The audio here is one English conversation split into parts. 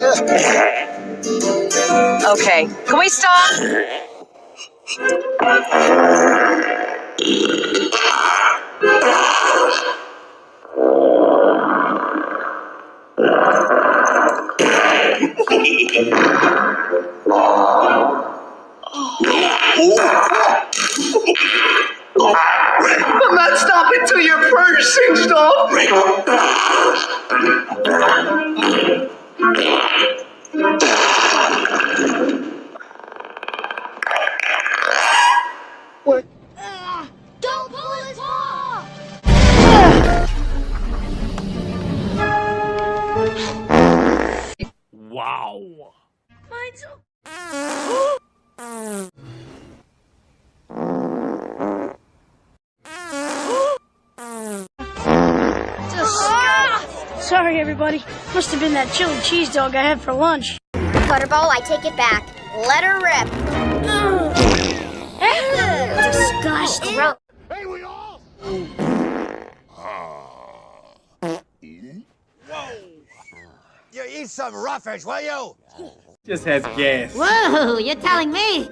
Okay, can we stop? I'm not stopping till your fur's singed off. Don't pull his paw! Wow. Mine's Sorry, everybody. Must have been that chili cheese dog I had for lunch. Butterball, I take it back. Let her rip. Disgusting. Hey, we all. Whoa. You eat some roughage, will you? Just has gas. Whoa, you're telling me?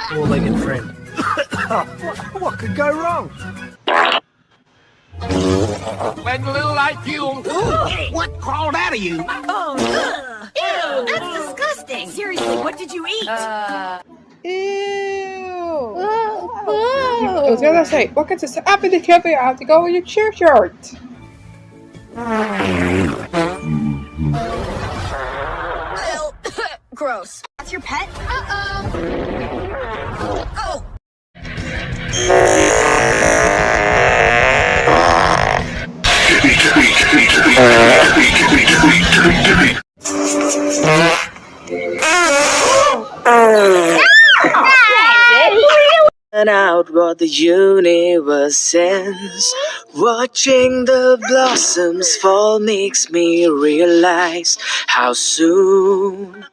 Four-legged friend. What could go wrong? When little like you, what crawled out of you? Ew, that's disgusting. Seriously, what did you eat? Ew. I was gonna say, what could this happen to you have to go with your shirt? Gross. That's your pet? Uh-oh. Oh. And out what the universe sends. Watching the blossoms fall makes me realize how soon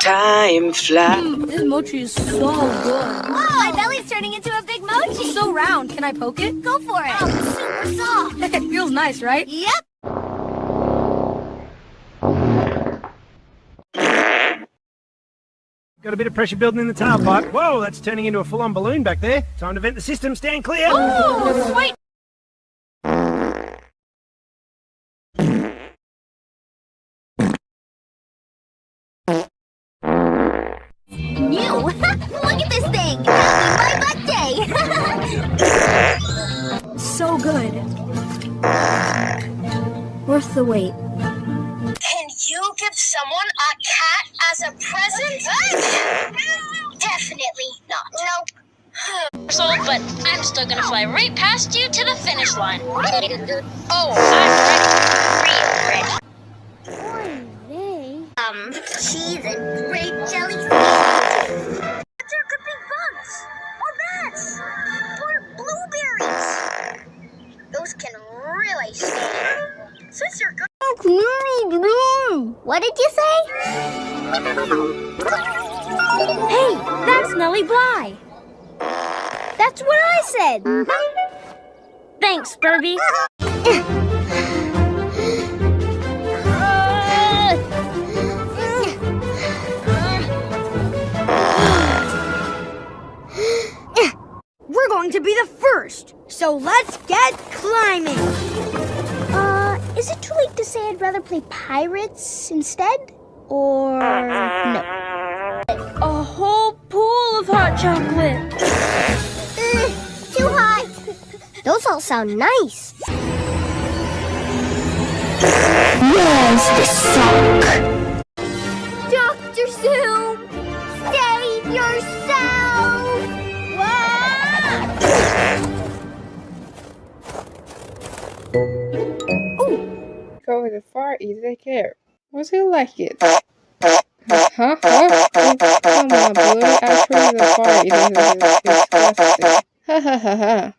time flies. This mochi is so good. Whoa, my belly's turning into a big mochi. It's so round. Can I poke it? Go for it. Oh, it's super soft. It feels nice, right? Yep. Got a bit of pressure building in the tailpipe. Whoa, that's turning into a full-on balloon back there. Time to vent the system. Stand clear. Oh, sweet. New. Look at this thing. Happy my birthday. So good. Worth the wait. Can you give someone a cat as a present? Definitely not. Nope. But I'm still gonna fly right past you to the finish line. Oh, I'm ready. Real ready. Cheese and grape jelly. There could be bugs, or bats, or blueberries. Those can really sting. Since you're good. What did you say? Hey, that's Nellie Bly. That's what I said. Thanks, Burby. We're going to be the first, so let's get climbing. Is it too late to say I'd rather play pirates instead? Or no? A whole pool of hot chocolate. Too hot. Those all sound nice. Where's the sock? Dr. Zoom, save yourself! Go with the far easy they care. What's it like it? Huh? Oh, come on, Blue. Actually, the far easy is disgusting. Ha ha ha ha.